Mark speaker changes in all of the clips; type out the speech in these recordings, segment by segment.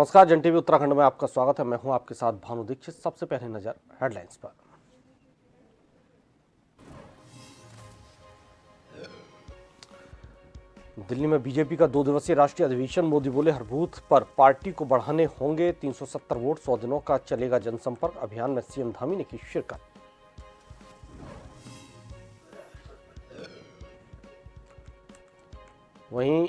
Speaker 1: नमस्कार, जन टीवी उत्तराखंड में आपका स्वागत है। मैं हूं आपके साथ भानु दीक्षित। सबसे पहले नजर हेडलाइंस पर। दिल्ली में बीजेपी का 2 दिवसीय राष्ट्रीय अधिवेशन। मोदी बोले, हर बूथ पर पार्टी को बढ़ाने होंगे 370 वोट। 100 दिनों का चलेगा जनसंपर्क अभियान में सीएम धामी ने की शिरकत। वहीं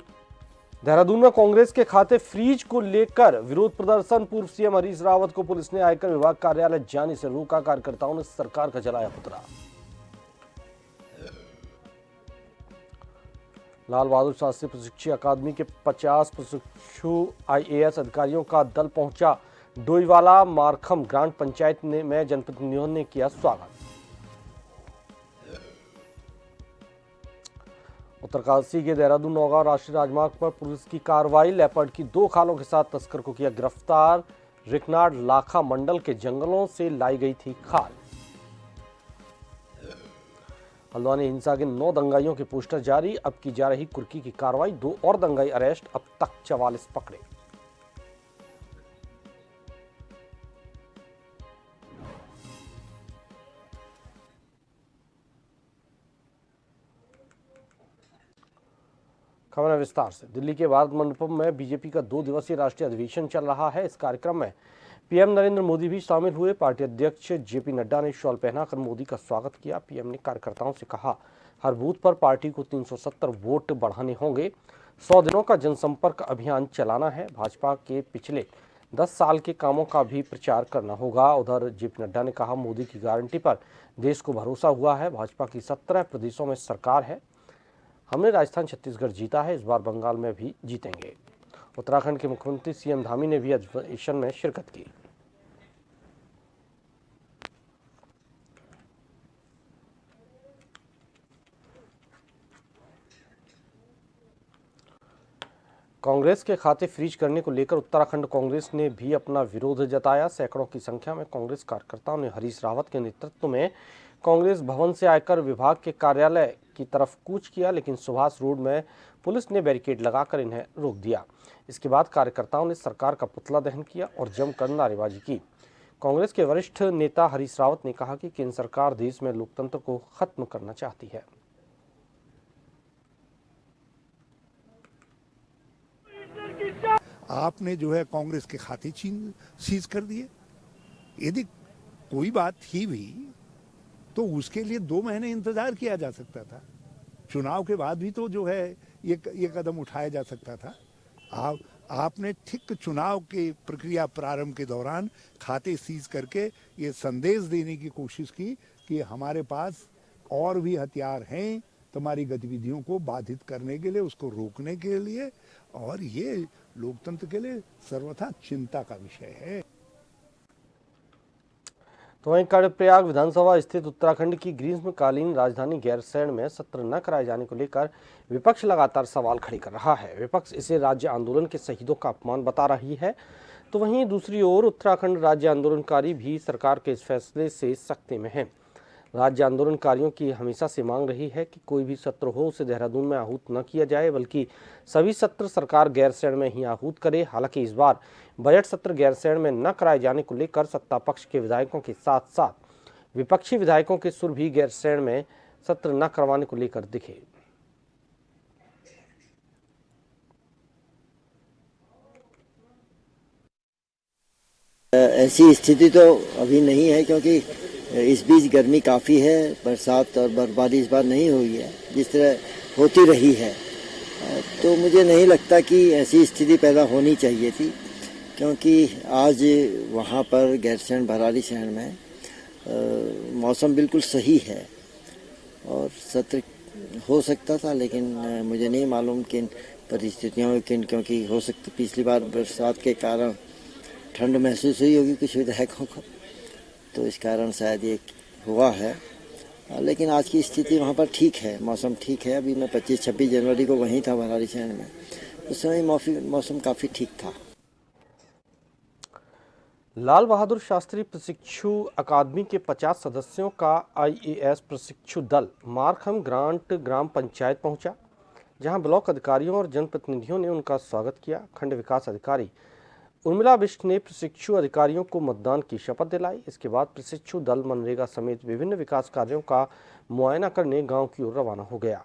Speaker 1: देहरादून में कांग्रेस के खाते फ्रीज को लेकर विरोध प्रदर्शन। पूर्व सीएम हरीश रावत को पुलिस ने आयकर विभाग कार्यालय जाने से रोका। कार्यकर्ताओं ने सरकार का जलाया पुतला। लाल बहादुर शास्त्री प्रशिक्षण अकादमी के 50 प्रशिक्षु आईएएस अधिकारियों का दल पहुंचा डोईवाला मारखम ग्राम पंचायत में जनप्रतिनिधियों ने किया स्वागत। उत्तरकाशी के देहरादून नौगांव राष्ट्रीय राजमार्ग पर पुलिस की कार्रवाई। लेपर्ड की 2 खालों के साथ तस्कर को किया गिरफ्तार। रिकनाड लाखा मंडल के जंगलों से लाई गई थी खाल। हल्द्वानी हिंसा के 9 दंगाइयों के पोस्टर जारी। अब की जा रही कुर्की की कार्रवाई। 2 और दंगाई अरेस्ट। अब तक 44 पकड़े। खबर है विस्तार से। दिल्ली के भारत मंडपम में बीजेपी का 2 दिवसीय राष्ट्रीय अधिवेशन चल रहा है। इस कार्यक्रम में पीएम नरेंद्र मोदी भी शामिल हुए। पार्टी अध्यक्ष जेपी नड्डा ने शॉल पहनाकर मोदी का स्वागत किया। पीएम ने कार्यकर्ताओं से कहा, हर बूथ पर पार्टी को 370 वोट बढ़ाने होंगे। 100 दिनों का जनसंपर्क अभियान चलाना है। भाजपा के पिछले 10 साल के कामों का भी प्रचार करना होगा। उधर जेपी नड्डा ने कहा, मोदी की गारंटी पर देश को भरोसा हुआ है। भाजपा की 17 प्रदेशों में सरकार है। हमने राजस्थान छत्तीसगढ़ जीता है, इस बार बंगाल में भी जीतेंगे। उत्तराखंड के मुख्यमंत्री सीएम धामी ने भी अधिवेशन में शिरकत की। कांग्रेस के खाते फ्रीज करने को लेकर उत्तराखंड कांग्रेस ने भी अपना विरोध जताया। सैकड़ों की संख्या में कांग्रेस कार्यकर्ताओं ने हरीश रावत के नेतृत्व में कांग्रेस भवन से आयकर विभाग के कार्यालय की तरफ कूच किया, लेकिन सुभाष रोड में पुलिस ने बैरिकेड लगाकर इन्हें रोक दिया। इसके बाद कार्यकर्ताओं ने सरकार का पुतला दहन किया और जमकर नारेबाजी की। कांग्रेस के वरिष्ठ नेता हरीश रावत ने कहा कि केंद्र सरकार देश में लोकतंत्र को खत्म करना चाहती है।
Speaker 2: आपने जो है कांग्रेस के खाते सीज कर दिए। यदि कोई बात थी भी तो उसके लिए 2 महीने इंतजार किया जा सकता था। चुनाव के बाद भी तो जो है ये कदम उठाया जा सकता था। आपने ठीक चुनाव के प्रक्रिया प्रारंभ के दौरान खाते सीज करके ये संदेश देने की कोशिश की कि हमारे पास और भी हथियार हैं तुम्हारी गतिविधियों को बाधित करने के लिए, उसको रोकने के लिए, और ये लोकतंत्र के लिए सर्वथा चिंता का विषय है।
Speaker 1: तो वहीं कर्णप्रयाग विधानसभा स्थित उत्तराखंड की ग्रीष्मकालीन राजधानी गैरसैंण में सत्र न कराए जाने को लेकर विपक्ष लगातार सवाल खड़े कर रहा है। विपक्ष इसे राज्य आंदोलन के शहीदों का अपमान बता रही है। तो वहीं दूसरी ओर उत्तराखंड राज्य आंदोलनकारी भी सरकार के इस फैसले से सख्ते में हैं। राज्य आंदोलनकारियों की हमेशा से मांग रही है कि कोई भी सत्र हो उसे देहरादून में आहूत न किया जाए, बल्कि सभी सत्र सरकार गैरसैंण में ही आहूत करे। हालांकि इस बार बजट सत्र गैरसैंण में न कराए जाने को लेकर सत्ता पक्ष के विधायकों के साथ साथ विपक्षी विधायकों के सुर भी गैरसैंण में सत्र न करवाने को लेकर दिखे।
Speaker 3: ऐसी स्थिति तो अभी नहीं है, क्योंकि इस बीच गर्मी काफ़ी है। बरसात और बर्फबारी इस बार नहीं हुई है जिस तरह होती रही है। तो मुझे नहीं लगता कि ऐसी स्थिति पैदा होनी चाहिए थी, क्योंकि आज वहाँ पर गैरसैंण भराड़ीसैंण में मौसम बिल्कुल सही है और सत्र हो सकता था। लेकिन मुझे नहीं मालूम किन परिस्थितियों में क्योंकि हो सकता पिछली बार बरसात के कारण ठंड महसूस हुई होगी कुछ विधायकों को, तो इस कारण शायद ये हुआ है। लेकिन आज की स्थिति वहाँ पर ठीक है, मौसम ठीक है। अभी मैं 25-26 जनवरी को वहीं था भराड़ीसैंण में, उस समय मौसम काफ़ी ठीक था।
Speaker 1: लाल बहादुर शास्त्री प्रशिक्षु अकादमी के 50 सदस्यों का आईएएस प्रशिक्षु दल मारखम ग्राम पंचायत पहुंचा, जहां ब्लॉक अधिकारियों और जनप्रतिनिधियों ने उनका स्वागत किया। खंड विकास अधिकारी उर्मिला बिष्ट ने प्रशिक्षु अधिकारियों को मतदान की शपथ दिलाई। इसके बाद प्रशिक्षु दल मनरेगा समेत विभिन्न विकास कार्यों का मुआयना करने गांव की ओर रवाना हो गया।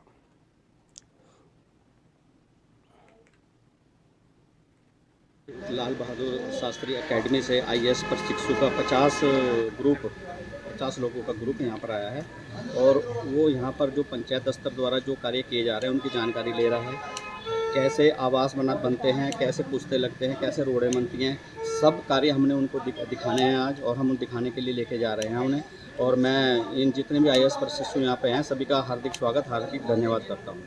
Speaker 4: लाल बहादुर शास्त्री एकेडमी से आईएएस प्रशिक्षु का 50 लोगों का ग्रुप यहाँ पर आया है और वो यहाँ पर जो पंचायत स्तर द्वारा जो कार्य किए जा रहे हैं उनकी जानकारी ले रहा है। कैसे आवास बनते हैं, कैसे पुस्ते लगते हैं, कैसे रोडें बनती हैं, सब कार्य हमने उनको दिखाने हैं आज और हम उन दिखाने के लिए लेके जा रहे हैं उन्हें। और मैं इन जितने भी आईएएस प्रशिक्षु यहाँ पे हैं सभी का हार्दिक स्वागत, हार्दिक धन्यवाद करता हूँ।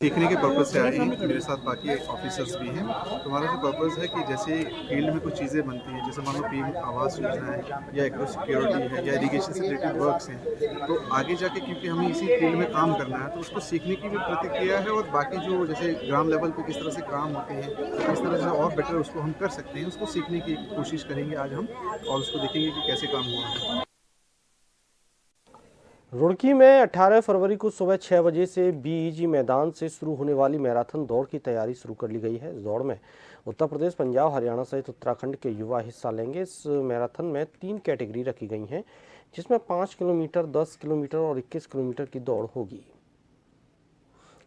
Speaker 5: सीखने के पर्पज़ से आई, मेरे साथ बाकी ऑफिसर्स भी हैं। तो हमारा जो पर्पज़ है कि जैसे फील्ड में कुछ चीज़ें बनती हैं, जैसे मान लो पीएम आवास योजना है या एग्रो सिक्योरिटी है या इरिगेशन से रिलेटेड वर्क्स हैं, तो आगे जाके क्योंकि हमें इसी फील्ड में काम करना है तो उसको सीखने की भी प्रतिक्रिया है। और बाकी जो जैसे ग्राम लेवल पे किस तरह से काम होते हैं, किस तरह से और बेटर उसको हम कर सकते हैं, उसको सीखने की कोशिश करेंगे आज हम और उसको देखेंगे कि कैसे काम हुआ है।
Speaker 1: रुड़की में 18 फरवरी को सुबह 6 बजे से बीईजी मैदान से शुरू होने वाली मैराथन दौड़ की तैयारी शुरू कर ली गई है। इस दौड़ में उत्तर प्रदेश, पंजाब, हरियाणा सहित उत्तराखंड के युवा हिस्सा लेंगे। इस मैराथन में 3 कैटेगरी रखी गई हैं, जिसमें 5 किलोमीटर, 10 किलोमीटर और 21 किलोमीटर की दौड़ होगी।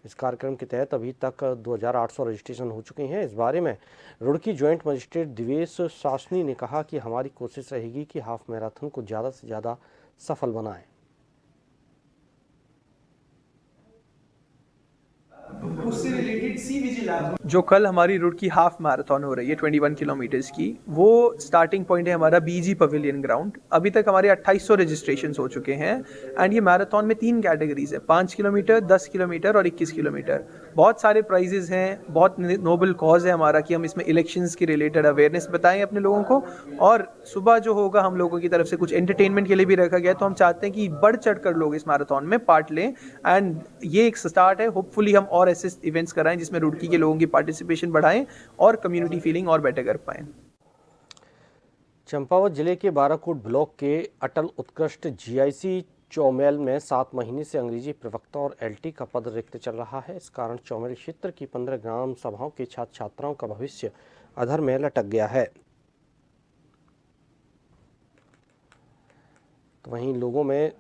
Speaker 1: इस कार्यक्रम के तहत अभी तक 2800 रजिस्ट्रेशन हो चुके हैं। इस बारे में रुड़की ज्वाइंट मजिस्ट्रेट दिवेश सासनी ने कहा कि हमारी कोशिश रहेगी कि हाफ मैराथन को ज़्यादा से ज़्यादा सफल बनाएं।
Speaker 6: उससे रिलेटेड जो कल हमारी रुड़की हाफ मैराथन हो रही है 21 किलोमीटर्स की, वो स्टार्टिंग पॉइंट है हमारा बीजी पवेलियन ग्राउंड। अभी तक हमारे 2800 रजिस्ट्रेशन हो चुके हैं एंड ये मैराथन में 3 कैटेगरीज है, 5 किलोमीटर, 10 किलोमीटर और 21 किलोमीटर। बहुत सारे प्राइजेस हैं, बहुत नोबल कॉज है हमारा कि हम इसमें इलेक्शंस के रिलेटेड अवेयरनेस बताएं अपने लोगों को। और सुबह जो होगा हम लोगों की तरफ से कुछ एंटरटेनमेंट के लिए भी रखा गया, तो हम चाहते हैं कि बढ़ चढ़ कर लोग इस मैराथन में पार्ट लें एंड ये एक स्टार्ट है। होपफुली हम और ऐसे इवेंट्स कराएं जिसमें रुड़की के लोगों की पार्टिसिपेशन बढ़ाएं और कम्युनिटी फीलिंग और बेटर कर पाएं।
Speaker 1: चंपावत जिले के बाराकोट ब्लॉक के अटल उत्कृष्ट जीआईसी चौमेल में 7 महीने से अंग्रेजी प्रवक्ता और एलटी का पद रिक्त चल रहा है। इस कारण चौमेल क्षेत्र की 15 ग्राम सभाओं के छात्र छात्राओं का भविष्य अधर में लटक गया है। तो वहीं लोगों में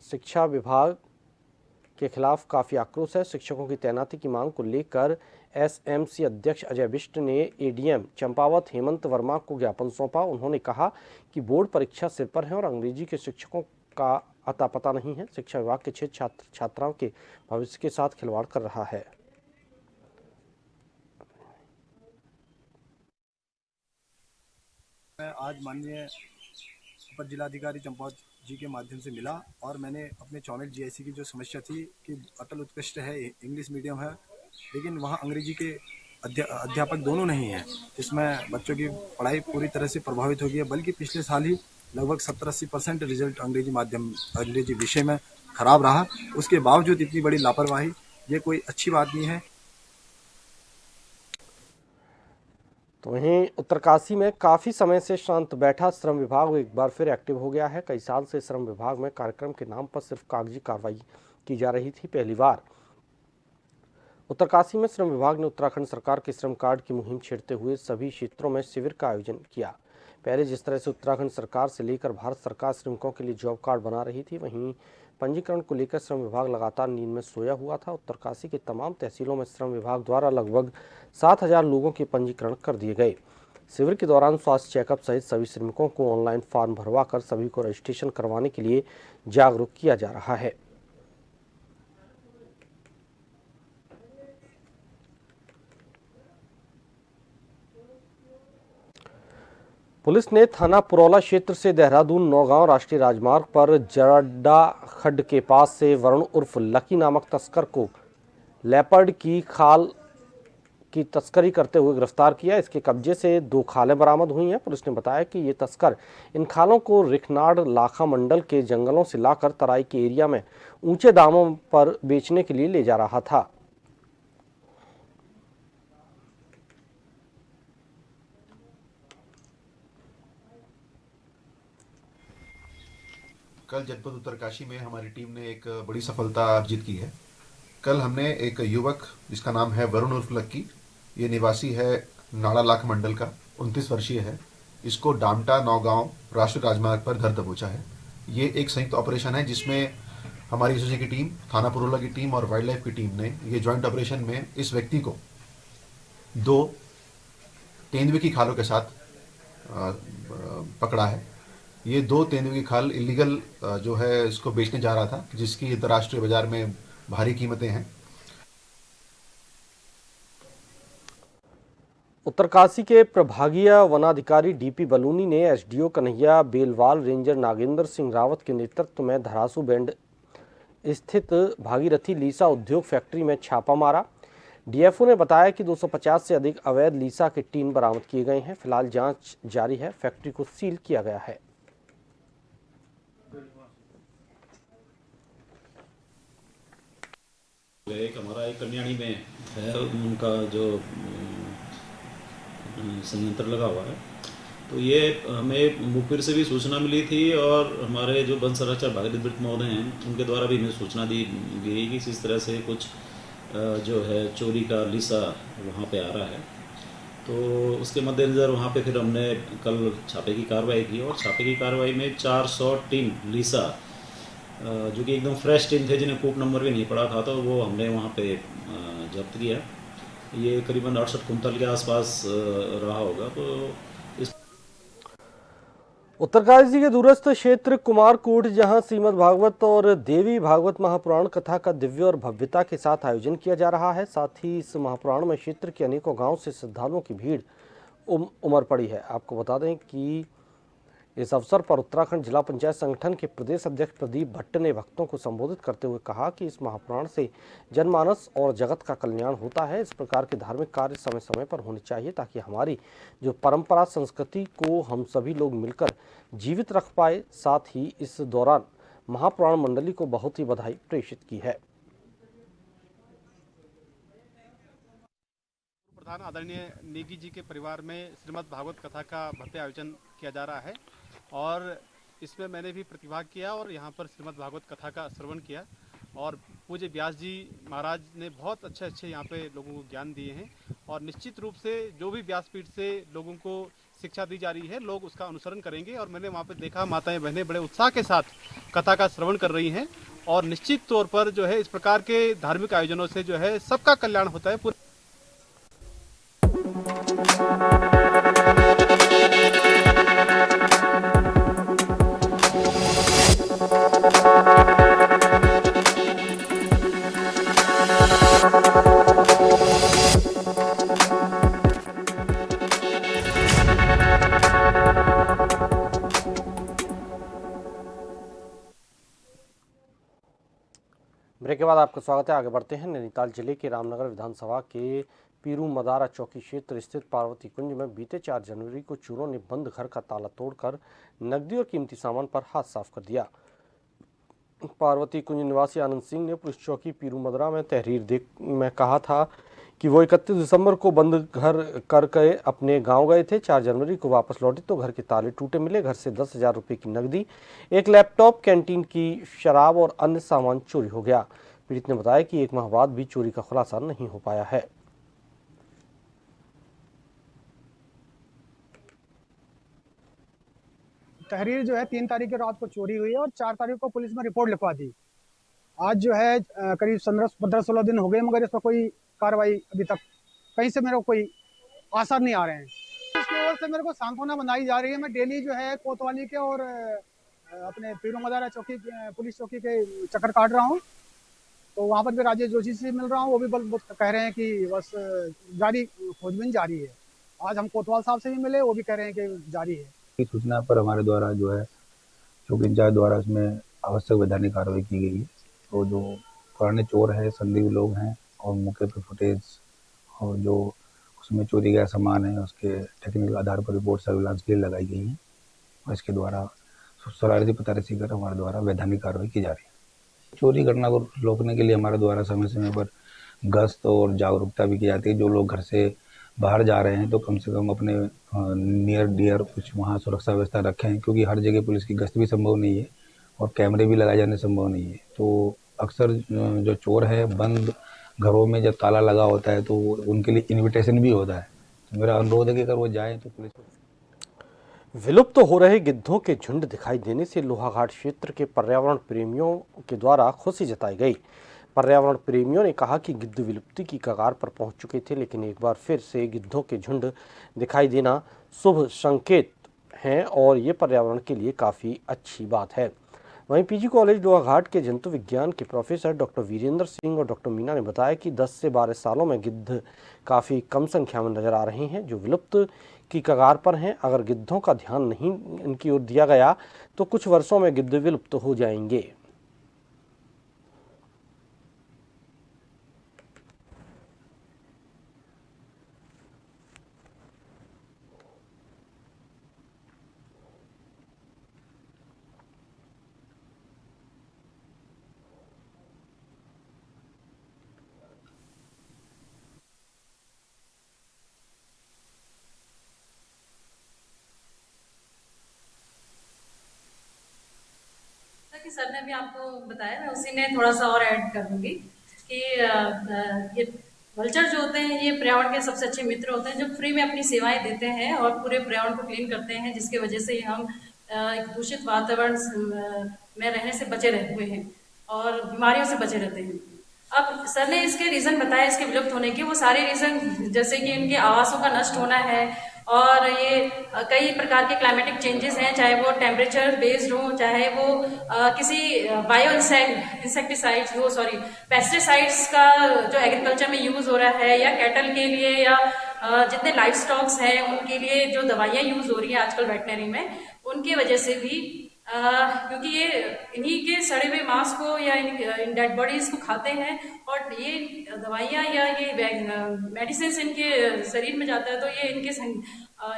Speaker 1: शिक्षा विभाग के खिलाफ काफ़ी आक्रोश है। शिक्षकों की तैनाती की मांग को लेकर एसएमसी अध्यक्ष अजय बिष्ट ने एडीएम चंपावत हेमंत वर्मा को ज्ञापन सौंपा। उन्होंने कहा कि बोर्ड परीक्षा सिर पर है और अंग्रेजी के शिक्षकों का अता पता नहीं है। शिक्षा विभाग के 6 छात्र छात्राओं के भविष्य के साथ खिलवाड़ कर रहा है।
Speaker 7: मैं आज माननीय अपर जिलाधिकारी चंपावत जी के माध्यम से मिला और मैंने अपने चौमेल जीआईसी की जो समस्या थी कि अटल उत्कृष्ट है, इंग्लिश मीडियम है, लेकिन वहाँ अंग्रेजी के अध्यापक दोनों नहीं हैं। इसमें बच्चों की पढ़ाई पूरी तरह से प्रभावित हो गई है, बल्कि पिछले साल ही लगभग 70-80% रिजल्ट अंग्रेजी विषय में खराब रहा। उसके बावजूद इतनी बड़ी लापरवाही, ये कोई अच्छी बात नहीं है।
Speaker 1: तो वहीं उत्तरकाशी में काफ़ी समय से शांत बैठा श्रम विभाग एक बार फिर एक्टिव हो गया है। कई साल से श्रम विभाग में कार्यक्रम के नाम पर सिर्फ कागजी कार्रवाई की जा रही थी। पहली बार उत्तरकाशी में श्रम विभाग ने उत्तराखंड सरकार के श्रम कार्ड की मुहिम छेड़ते हुए सभी क्षेत्रों में शिविर का आयोजन किया। पहले जिस तरह से उत्तराखंड सरकार से लेकर भारत सरकार श्रमिकों के लिए जॉब कार्ड बना रही थी, वहीं पंजीकरण को लेकर श्रम विभाग लगातार नींद में सोया हुआ था। उत्तरकाशी के तमाम तहसीलों में श्रम विभाग द्वारा लगभग 7000 लोगों के पंजीकरण कर दिए गए। शिविर के दौरान स्वास्थ्य चेकअप सहित सभी श्रमिकों को ऑनलाइन फॉर्म भरवाकर सभी को रजिस्ट्रेशन करवाने के लिए जागरूक किया जा रहा है। पुलिस ने थाना पुरौला क्षेत्र से देहरादून नौगांव राष्ट्रीय राजमार्ग पर जरड्डा खड्ड के पास से वरुण उर्फ लकी नामक तस्कर को लेपर्ड की खाल की तस्करी करते हुए गिरफ्तार किया। इसके कब्जे से 2 खालें बरामद हुई हैं। पुलिस ने बताया कि ये तस्कर इन खालों को रिखनाड़ लाखा मंडल के जंगलों से लाकर तराई के एरिया में ऊंचे दामों पर बेचने के लिए ले जा रहा था।
Speaker 5: कल जनपद उत्तरकाशी में हमारी टीम ने एक बड़ी सफलता अर्जित की है। कल हमने एक युवक जिसका नाम है वरुण उर्फ लक्की, ये निवासी है
Speaker 8: नाड़ा लाख मंडल का 29 वर्षीय है। इसको डामटा नौगांव राष्ट्रीय राजमार्ग पर घर दबोचा है। ये एक संयुक्त ऑपरेशन है जिसमें हमारी एसओजी की टीम, थाना पुरोला की टीम और वाइल्ड लाइफ की टीम ने ये जॉइंट ऑपरेशन में इस व्यक्ति को 2 तेंदुए की खालों के साथ पकड़ा है। ये 2 तेंदुए की खाल इलीगल जो है इसको बेचने जा रहा था, जिसकी अंतर्राष्ट्रीय बाजार में भारी कीमतें हैं।
Speaker 1: उत्तरकाशी के प्रभागीय वनाधिकारी डीपी बलूनी ने एसडीओ कन्हैया बेलवाल, रेंजर नागेंद्र सिंह रावत के नेतृत्व में धरासू बैंड स्थित भागीरथी लीसा उद्योग फैक्ट्री में छापा मारा। डीएफओ ने बताया कि 250 से अधिक अवैध लीसा के टीन बरामद किए गए हैं। फिलहाल जांच जारी है। फैक्ट्री को सील किया गया है।
Speaker 9: एक हमारा एक कल्याणी में है, उनका जो संयंत्र लगा हुआ है, तो ये हमें मुखबिर से भी सूचना मिली थी और हमारे जो वन संरक्षक भागीरथ महोदय हैं उनके द्वारा भी हमें सूचना दी गई कि इस तरह से कुछ जो है चोरी का लीसा वहाँ पे आ रहा है। तो उसके मद्देनज़र वहाँ पे फिर हमने कल छापे की कार्रवाई की और छापे की कार्रवाई में 400 टीन लीसा जो कि एकदम फ्रेश टीन थे, जिन्हें कूप नंबर भी नहीं पड़ा था, तो वो हमने वहाँ पे जब्त किया। ये करीबन 68 कुंतल के आसपास रहा होगा। तो इस
Speaker 1: उत्तरकाशी के दूरस्थ क्षेत्र कुमारकोट, जहां श्रीमद् भागवत और देवी भागवत महापुराण कथा का दिव्य और भव्यता के साथ आयोजन किया जा रहा है। साथ ही इस महापुराण में क्षेत्र के अनेकों गांव से श्रद्धालुओं की भीड़ उमड़ पड़ी है। आपको बता दें कि इस अवसर पर उत्तराखंड जिला पंचायत संगठन के प्रदेश अध्यक्ष प्रदीप भट्ट ने भक्तों को संबोधित करते हुए कहा कि इस महापुराण से जनमानस और जगत का कल्याण होता है। इस प्रकार के धार्मिक कार्य समय समय पर होने चाहिए ताकि हमारी जो परंपरा संस्कृति को हम सभी लोग मिलकर जीवित रख पाए। साथ ही इस दौरान महापुराण मंडली को बहुत ही बधाई प्रेषित की है।
Speaker 10: प्रधान आदरणीय नेगी जी के परिवार में श्रीमद् भागवत कथा का भव्य आयोजन किया जा रहा है और इसमें मैंने भी प्रतिभाग किया और यहाँ पर श्रीमद् भागवत कथा का श्रवण किया और पूज्य व्यास जी महाराज ने बहुत अच्छे यहाँ पे लोगों को ज्ञान दिए हैं और निश्चित रूप से जो भी व्यासपीठ से लोगों को शिक्षा दी जा रही है लोग उसका अनुसरण करेंगे। और मैंने वहाँ पे देखा माताएं बहनें बड़े उत्साह के साथ कथा का श्रवण कर रही हैं और निश्चित तौर पर जो है इस प्रकार के धार्मिक आयोजनों से जो है सबका कल्याण होता है।
Speaker 1: ब्रेक के बाद आपका स्वागत है। आगे बढ़ते हैं। नैनीताल जिले के रामनगर विधानसभा के पीरू मदारा चौकी क्षेत्र स्थित पार्वती कुंज में बीते 4 जनवरी को चोरों ने बंद घर का ताला तोड़कर नकदी और कीमती सामान पर हाथ साफ कर दिया। पार्वती कुंज निवासी आनंद सिंह ने पुलिस चौकी पीरू मदारा में तहरीर में कहा था कि वो 31 दिसंबर को बंद घर करके अपने गांव गए थे। 4 जनवरी को वापस लौटे तो घर के ताले टूटे मिले। घर से 10,000 रुपये की नकदी, एक लैपटॉप, कैंटीन की शराब और अन्य सामान चोरी हो गया। पीड़ित ने बताया कि 1 माह बाद भी चोरी का खुलासा नहीं हो पाया है।
Speaker 11: तहरीर जो है 3 तारीख की रात को चोरी हुई है और 4 तारीख को पुलिस में रिपोर्ट लिखवा दी। आज जो है करीब 15-16 दिन हो गए मगर इस पर कोई कार्रवाई अभी तक कहीं से मेरे को कोई आसार नहीं आ रहे हैं। इसकी ओर से मेरे को सांत्वना बनाई जा रही है। मैं डेली जो है कोतवाली के और अपने पीरू मदारा चौकी पुलिस चौकी के चक्कर काट रहा हूँ, तो वहाँ पर भी राजेश जोशी से मिल रहा हूँ। वो भी कह रहे हैं कि बस जारी खोजबीन जारी है। आज हम कोतवाल साहब से भी मिले, वो भी कह रहे हैं कि जारी है।
Speaker 12: की सूचना पर हमारे द्वारा जो है चौकी इंचार्ज द्वारा इसमें आवश्यक वैधानिक कार्रवाई की गई है। तो जो पुराने चोर हैं, संदिग्ध लोग हैं और मौके पर फुटेज और जो उसमें चोरी गया सामान है उसके टेक्निकल आधार पर रिपोर्ट सर्विलांस के लिए लगाई गई है और इसके द्वारा शरारती पतारसी कर हमारे द्वारा वैधानिक कार्रवाई की जा रही है। चोरी घटना को रोकने के लिए हमारे द्वारा समय समय पर गश्त और जागरूकता भी की जाती है। जो लोग घर से बाहर जा रहे हैं तो कम से कम अपने नियर डियर कुछ वहाँ सुरक्षा व्यवस्था रखें, क्योंकि हर जगह पुलिस की गश्त भी संभव नहीं है और कैमरे भी लगाए जाने संभव नहीं है। तो अक्सर जो चोर है बंद घरों में जब ताला लगा होता है तो उनके लिए इनविटेशन भी होता है, मेरा अनुरोध है कि अगर वो जाएं तो पुलिस
Speaker 1: विलुप्त हो रहे गिद्धों के झुंड दिखाई देने से लोहाघाट क्षेत्र के पर्यावरण प्रेमियों के द्वारा खुशी जताई गई। पर्यावरण प्रेमियों ने कहा कि गिद्ध विलुप्ति की कगार पर पहुंच चुके थे, लेकिन एक बार फिर से गिद्धों के झुंड दिखाई देना शुभ संकेत हैं और ये पर्यावरण के लिए काफ़ी अच्छी बात है। वहीं पीजी कॉलेज लोहाघाट के जंतु विज्ञान के प्रोफेसर डॉक्टर वीरेंद्र सिंह और डॉक्टर मीना ने बताया कि 10 से 12 सालों में गिद्ध काफ़ी कम संख्या में नजर आ रहे हैं जो विलुप्त की कगार पर हैं। अगर गिद्धों का ध्यान नहीं इनकी ओर दिया गया तो कुछ वर्षों में गिद्ध विलुप्त हो जाएंगे।
Speaker 13: कि सर ने भी आपको बताया, मैं उसी में थोड़ा सा और ऐड कर दूंगी कि ये वल्चर जो होते हैं ये पर्यावरण के सबसे अच्छे मित्र होते हैं जो फ्री में अपनी सेवाएं देते हैं और पूरे पर्यावरण को क्लीन करते हैं, जिसकी वजह से हम एक दूषित वातावरण में रहने से बचे रहते हुए हैं और बीमारियों से बचे रहते हैं। अब सर ने इसके रीजन बताया इसके विलुप्त होने के, वो सारे रीजन जैसे कि इनके आवासों का नष्ट होना है और ये कई प्रकार के क्लाइमेटिक चेंजेस हैं, चाहे वो टेम्परेचर बेस्ड हो, चाहे वो किसी बायो इंसेक्टिसाइड्स हो, सॉरी पेस्टिसाइड्स का जो एग्रीकल्चर में यूज हो रहा है या कैटल के लिए या जितने लाइफ स्टॉक्स हैं उनके लिए जो दवाइयाँ यूज हो रही है आजकल वेटनरी में, उनकी वजह से भी क्योंकि ये इन्हीं के सड़े हुए मांस को या इन डेड बॉडीज को खाते हैं और ये दवाइयाँ या ये मेडिसिन इनके शरीर में जाता है तो ये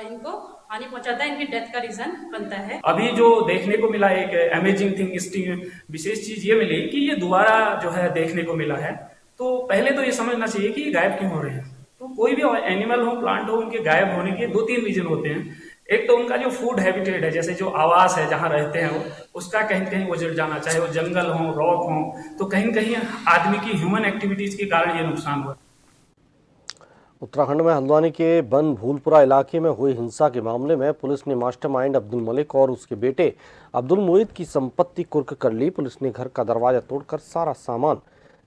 Speaker 13: इनको हानि पहुंचाता है, इनकी डेथ का रीजन बनता है।
Speaker 14: अभी जो देखने को मिला एक अमेजिंग थिंग, विशेष चीज ये मिली कि ये दोबारा जो है देखने को मिला है। तो पहले तो ये समझना चाहिए कि ये गायब क्यों हो रहे हैं। तो कोई भी एनिमल हो, प्लांट हो, उनके गायब होने के 2-3 रीजन होते हैं। एक तो उनका जो फूड हैबिटेट है, जैसे जो आवास है जहाँ रहते हैं वो, उसका कहीं कहीं उजड़ जाना, चाहे वो जंगल हो, रॉक हो, तो कहीं कहीं आदमी की ह्यूमन एक्टिविटीज के कारण ये नुकसान हुआ।
Speaker 1: उत्तराखंड में हल्द्वानी के बन भूलपुरा इलाके में हुई हिंसा के मामले में पुलिस ने मास्टरमाइंड अब्दुल मलिक और उसके बेटे अब्दुल मुईद की संपत्ति कुर्क कर ली। पुलिस ने घर का दरवाजा तोड़कर सारा सामान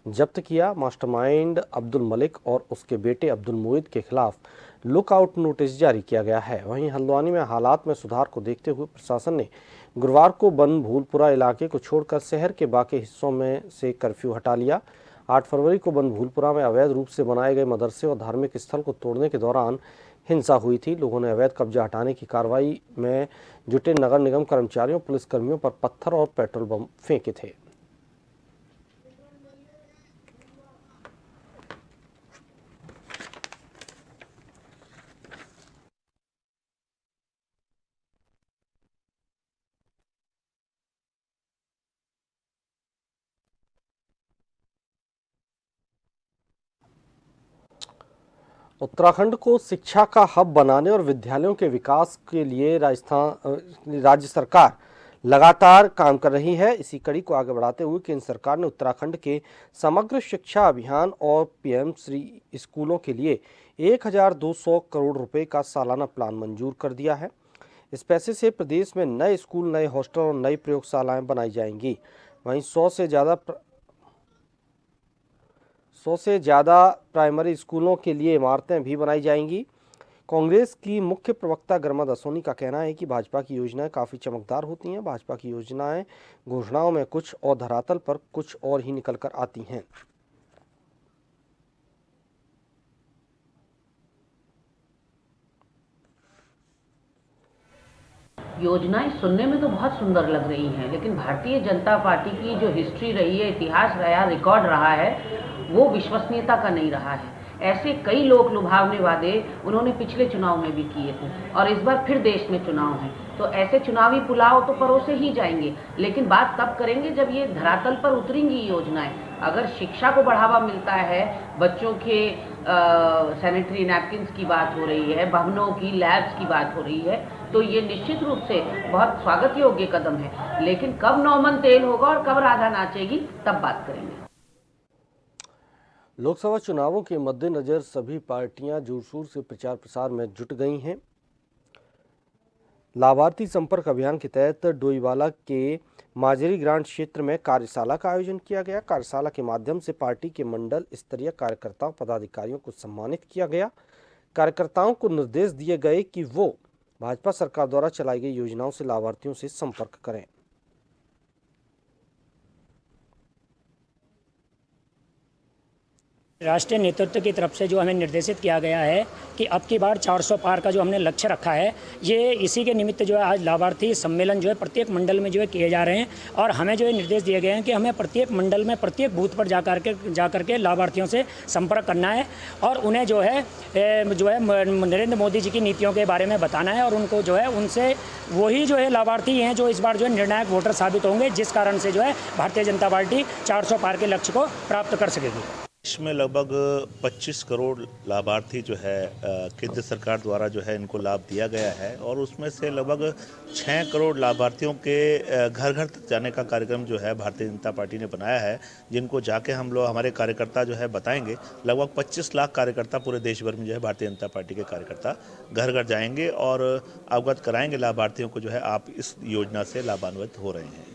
Speaker 1: जब्त किया। मास्टरमाइंड अब्दुल मलिक और उसके बेटे अब्दुल मुईद के खिलाफ लुकआउट नोटिस जारी किया गया है। वहीं हल्द्वानी में हालात में सुधार को देखते हुए प्रशासन ने गुरुवार को बन भूलपुरा इलाके को छोड़कर शहर के बाकी हिस्सों में से कर्फ्यू हटा लिया। 8 फरवरी को बन भूलपुरा में अवैध रूप से बनाए गए मदरसे और धार्मिक स्थल को तोड़ने के दौरान हिंसा हुई थी। लोगों ने अवैध कब्जा हटाने की कार्रवाई में जुटे नगर निगम कर्मचारियों, पुलिसकर्मियों पर पत्थर और पेट्रोल बम फेंके थे। उत्तराखंड को शिक्षा का हब बनाने और विद्यालयों के विकास के लिए राज्य सरकार लगातार काम कर रही है। इसी कड़ी को आगे बढ़ाते हुए केंद्र सरकार ने उत्तराखंड के समग्र शिक्षा अभियान और पीएम श्री स्कूलों के लिए 1200 करोड़ रुपए का सालाना प्लान मंजूर कर दिया है। इस पैसे से प्रदेश में नए स्कूल, नए हॉस्टल और नई प्रयोगशालाएं बनाई जाएंगी। वहीं 100 से ज़्यादा प्राइमरी स्कूलों के लिए इमारतें भी बनाई जाएंगी। कांग्रेस की मुख्य प्रवक्ता गर्मा दसोनी का कहना है कि भाजपा की योजनाएं काफ़ी चमकदार होती हैं। भाजपा की योजनाएं घोषणाओं में कुछ और धरातल पर कुछ और ही निकल कर आती हैं।
Speaker 15: योजनाएं सुनने में तो बहुत सुंदर लग रही हैं, लेकिन भारतीय जनता पार्टी की जो हिस्ट्री रही है, इतिहास रहा, रिकॉर्ड रहा है, वो विश्वसनीयता का नहीं रहा है। ऐसे कई लोक लुभावने वादे उन्होंने पिछले चुनाव में भी किए थे और इस बार फिर देश में चुनाव है, तो ऐसे चुनावी पुलाव तो परोसे ही जाएंगे, लेकिन बात तब करेंगे जब ये धरातल पर उतरेंगी योजनाएं। अगर शिक्षा को बढ़ावा मिलता है, बच्चों के सैनिटरी नैपकिन्स की बात हो रही है, भवनों की, लैब्स की बात हो रही है, तो ये निश्चित रूप से बहुत स्वागत योग्य कदम है। लेकिन कब नौमन तेल होगा और कब राधा नाचेगी, तब बात करेंगे।
Speaker 1: लोकसभा चुनावों के मद्देनजर सभी पार्टियां जोर शोर से प्रचार प्रसार में जुट गई हैं। लाभार्थी संपर्क अभियान के तहत डोईवाला के माजरी ग्रांट क्षेत्र में कार्यशाला का आयोजन किया गया। कार्यशाला के माध्यम से पार्टी के मंडल स्तरीय कार्यकर्ताओं पदाधिकारियों को सम्मानित किया गया। कार्यकर्ताओं को निर्देश दिए गए कि वो भाजपा सरकार द्वारा चलाई गई योजनाओं से लाभार्थियों से संपर्क करें।
Speaker 16: राष्ट्रीय नेतृत्व की तरफ से जो हमें निर्देशित किया गया है कि अब की बार 400 पार का जो हमने लक्ष्य रखा है, ये इसी के निमित्त जो है आज लाभार्थी सम्मेलन जो है प्रत्येक मंडल में जो है किए जा रहे हैं। और हमें जो है निर्देश दिए गए हैं कि हमें प्रत्येक मंडल में प्रत्येक बूथ पर जा करके लाभार्थियों से संपर्क करना है और उन्हें जो है नरेंद्र मोदी जी की नीतियों के बारे में बताना है और उनको जो है उनसे वही जो है लाभार्थी हैं जो इस बार जो है निर्णायक वोटर साबित होंगे, जिस कारण से जो है भारतीय जनता पार्टी 400 पार के लक्ष्य को प्राप्त कर सकेगी।
Speaker 17: इसमें लगभग 25 करोड़ लाभार्थी जो है केंद्र सरकार द्वारा जो है इनको लाभ दिया गया है और उसमें से लगभग 6 करोड़ लाभार्थियों के घर घर तक जाने का कार्यक्रम जो है भारतीय जनता पार्टी ने बनाया है, जिनको जाके हम लोग हमारे कार्यकर्ता जो है बताएंगे। लगभग 25 लाख कार्यकर्ता पूरे देश भर में जो है भारतीय जनता पार्टी के कार्यकर्ता घर घर जाएंगे और अवगत कराएंगे लाभार्थियों को जो है आप इस योजना से लाभान्वित हो रहे हैं।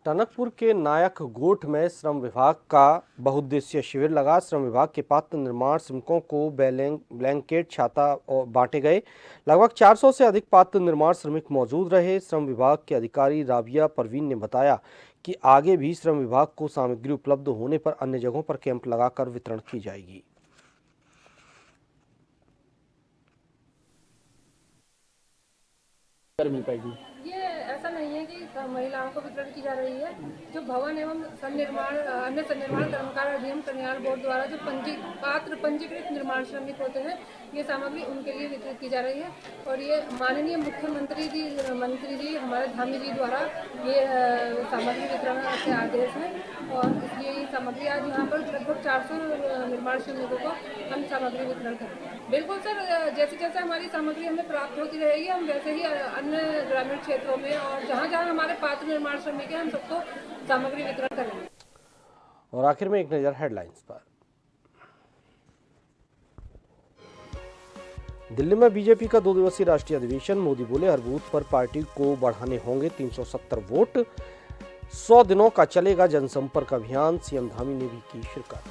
Speaker 1: टनकपुर के नायक गोठ में श्रम विभाग का बहुउद्देशीय शिविर लगा। श्रम विभाग के पात्र निर्माण श्रमिकों को ब्लैंकेट छाता और बांटे गए। लगभग 400 से अधिक पात्र निर्माण श्रमिक मौजूद रहे। श्रम विभाग के अधिकारी राबिया परवीन ने बताया कि आगे भी श्रम विभाग को सामग्री उपलब्ध होने पर अन्य जगहों पर कैंप लगाकर वितरण की जाएगी।
Speaker 18: मिल पाएगी। ये ऐसा नहीं है कि महिलाओं को वितरण की जा रही है। जो भवन एवं अन्य सन्निर्माण कर्मकार अधिनियम कल्याण बोर्ड द्वारा जो पंजीकृत निर्माण श्रमिक होते हैं, ये सामग्री उनके लिए वितरित की जा रही है। और ये माननीय मुख्यमंत्री जी हमारे धामी जी द्वारा ये सामग्री वितरण के आदेश है और इसलिए ये सामग्री आज यहाँ पर लगभग 400 निर्माण श्रमिकों को हम सामग्री वितरण करेंगे। बिल्कुल सर, जैसे जैसे हमारी सामग्री हमें प्राप्त होती रहेगी, हम वैसे ही अन्य ग्रामीण क्षेत्रों में और जहाँ जहाँ हमारे पात्र निर्माण श्रमिक हैं, हम सबको सामग्री वितरण करेंगे।
Speaker 1: और आखिर में एक नजर हेडलाइंस पर। दिल्ली में बीजेपी का 2 दिवसीय राष्ट्रीय अधिवेशन। मोदी बोले हर बूथ पर पार्टी को बढ़ाने होंगे 370 वोट। 100 दिनों का चलेगा जनसंपर्क अभियान। सीएम धामी ने भी की शिरकत।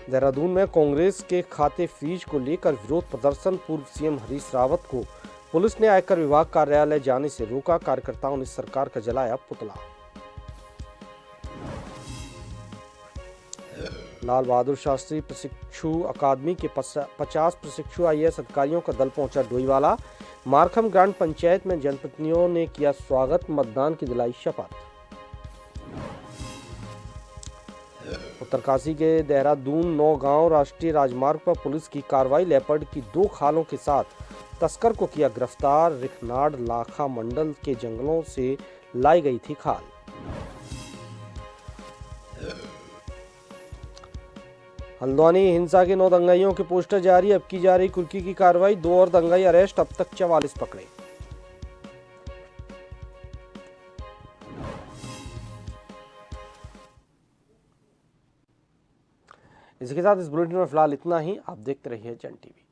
Speaker 1: देहरादून में कांग्रेस के खाते फ्रीज को लेकर विरोध प्रदर्शन। पूर्व सीएम हरीश रावत को पुलिस ने आयकर विभाग कार्यालय जाने से रोका। कार्यकर्ताओं ने सरकार का जलाया पुतला। लाल बहादुर शास्त्री प्रशिक्षु अकादमी के 50 प्रशिक्षु आईएएस अधिकारियों का दल पहुंचा डोईवाला। मारखम ग्राम पंचायत में जनप्रतिनिधियों ने किया स्वागत। मतदान की दिलाई शपथ। उत्तरकाशी के देहरादून नौगांव राष्ट्रीय राजमार्ग पर पुलिस की कार्रवाई। लेपर्ड की 2 खालों के साथ तस्कर को किया गिरफ्तार। रिखनाड़ लाखा मंडल के जंगलों से लाई गई थी खाल। हल्द्वानी हिंसा के 9 दंगाइयों के पोस्टर जारी। अब की जा रही कुर्की की कार्रवाई। 2 और दंगाई अरेस्ट। अब तक 44 पकड़े। इसके साथ इस बुलेटिन में फिलहाल इतना ही। आप देखते रहिए जन टीवी।